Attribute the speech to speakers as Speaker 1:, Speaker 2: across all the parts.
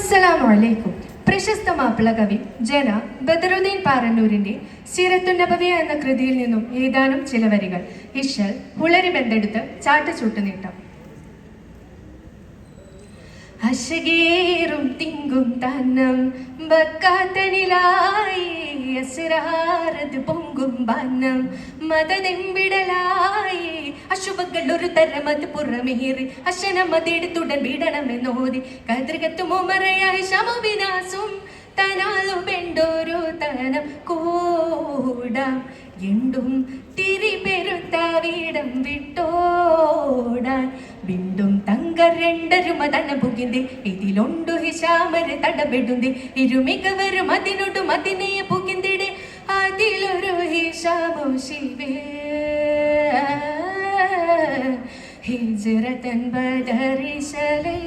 Speaker 1: അസ്സലാമലൈക്കും. പ്രശസ്ത മാപ്പിള കവി ജന ബദറുദ്ദീൻ പാറന്നൂരിന്റെ സീറത്തുൻ നബവിയ എന്ന കൃതിയിൽ നിന്നും ഏതാനും ചില വരികൾ. ഇശൽ ഹുളരി ബന്ധെടുത്ത് ചാട്ടുചൂട്ട് നീട്ടം. അശകേറും തിങ്കും തന്നം ബക്കാത്തനിലായി അസുരാരത് പൊങ്കും ബന്നം മതതെമ്പിടലായി അശുഭങ്ങൾ ഒരു തരമത് പുറമേറി അശനമതെടുത്തുടൻ വിടണമെന്നോതി കതിർകത്തുമൊമറയായി ശമവിനാസും തനാലു വെണ്ടോരോ തനം കൂടാം എണ്ടും തിരി പെരുത്ത വീടം വിട്ടോടാൻ ബിണ്ടും തങ്ക രണ്ടരും അതന പുകിന്തി ഇതിലൊണ്ടു ഹിശാമര് തടപെടുന്തി ഇരുമികവരും അതിനൊടു മതിനെയ പുകിന്തിടെ അതിലൊരു ഹിശാമോ ശിവേ ഹിജ്റതൻ ബദരിശലേ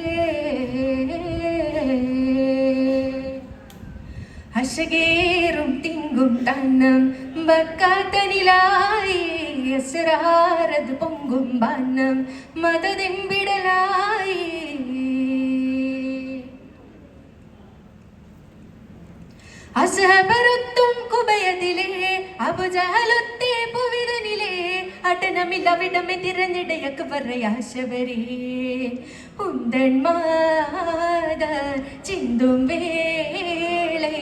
Speaker 1: അശകേറും തിങ്കും തന്നം ബക്കാത്തനിലായി അസ്റാരത് പൊങ്കും ബന്നം മതതെമ്പിടലായി അസ്ഹബറുത്തും കുബയതിലെ അബുജഹലുത്തെ പുവിരനിലെ അടനമില്ലവിടമെ തിരഞ്ഞിടയക്ക് വരയാശവരേ ഉന്തന്മാത ചിന്തും വേളെ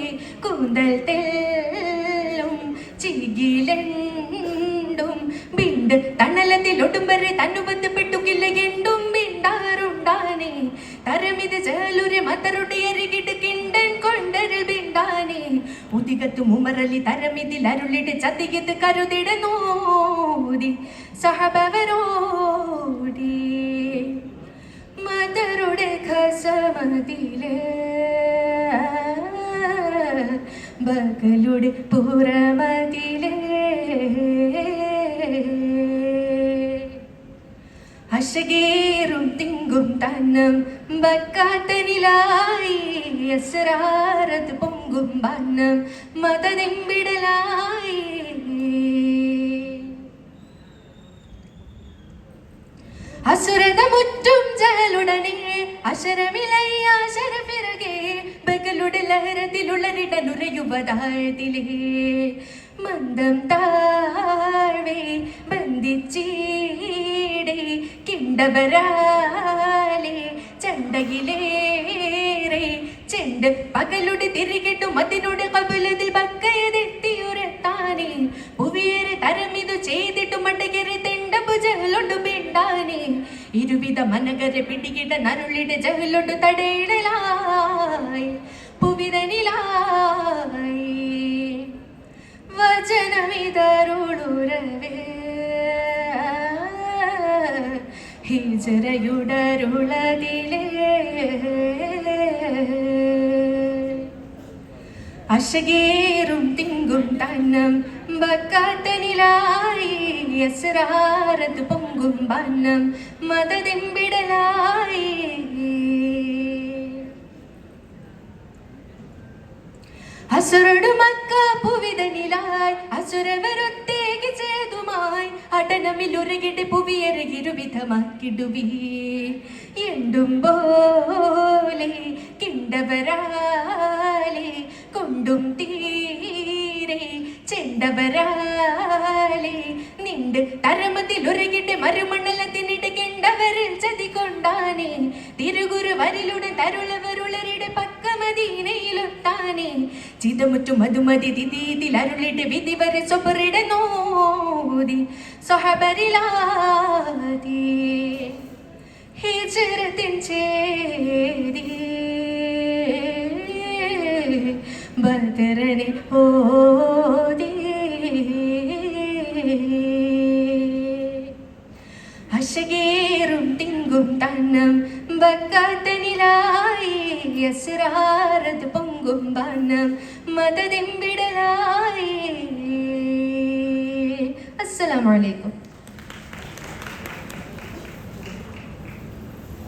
Speaker 1: കൂന്തൽ തെല്ലും ചികിലെണ്ടും ബിണ്ട് തണലത്തിലൊടുമ്പരെ തന്നുവത്ത് പെട്ടുകില്ല എണ്ടും ബിണ്ടാറുണ്ടാനെ തരമിത് ചേലുരെ മതരുടെ എറികിട്ട് കിണ്ടൻ കൊണ്ടരൽ ബിണ്ടാനെ ഉദികത്തു മുമറലി തരമിതിൽ അരുളിട്ട് ചതിയത് കരുതിട നോതി സഹബവരോടി മതരുടെ ഖസമതിലെ ബകളുടെ പുറമതിലെ അശകേറും തിങ്കും തന്നം ബക്കാത്തനിലായി അസ്റാരത് പൊങ്കും ബന്നം മതതെമ്പിടലായി അസുരത മുറ്റും ജലുടനെ അശരമിലയ്യ ശരപിറകെ ബകളുടെ ലഹരത്തിലുള്ളരിടനുരയുവതാഴത്തിലേ മന്ദം താഴ്വേ ബന്ധിച്ചീടെ കിണ്ടവരാലേ ചണ്ടയിലേറെ ചെണ്ട് പകലുടെ തിരികെട്ടു മതിനുടെ കബുലതിൽ ബക്കയതെത്തിയുരത്താനെ പുവിയേറെ തരമിതു ചെയ്തിട്ടു മണ്ടകരെ തെണ്ടപ്പു ജഹലൊണ്ടു ബിണ്ടാനെ ഇരുവിധ മനകരെ പിടികിട നരുളിടെ ജഹലൊണ്ടു തടയിടലായി പുവിതനിലായി വചനമിതരുളുരവേ ഹിജറയുടരുളതിലേ അശകേറും തിങ്കും തന്നം ബക്കാത്തനിലായി അസ്റാരത് പൊങ്കും ബന്നം മതതെമ്പിടലായി അസുരടു മക്ക പുവിതനിലായി അസുരവരൊത്തേക്ക് ചേതുമായി അടനമിലുരുകിടെ പുവിയരുകിരുവിധമാക്കിടുവീ എണ്ടും പോലെ കിണ്ടവരാലെ കൊണ്ടും തീരെ ചെണ്ടവരാലെ നിണ്ട് തരമത്തിലുരുകിടെ മരുമണ്ഡലത്തിനിടെ കിണ്ടവരിൽ ചതികൊണ്ടാനെ തിരുഗുരു വരിലുടെ തരുളവരുളരുടെ പക്കമദീനയിലൊത്താനെ ചിതമുറ്റു മധുമതി ദിദീതിൽ അരുളിടെ വിധി വരെ സ്വപറിട നോതി സ്വഹബരിലാതി ഹിജ്റത്തിൻ ചേരി ബദറിനെ ഓതി അശകേറും തിങ്കും തന്നം ബക്കാത്തനിലായി അസ്റാരത് പൊങ്കും ബന്നം മതതെമ്പിടലായി. അസ്സലാമു അലൈക്കും.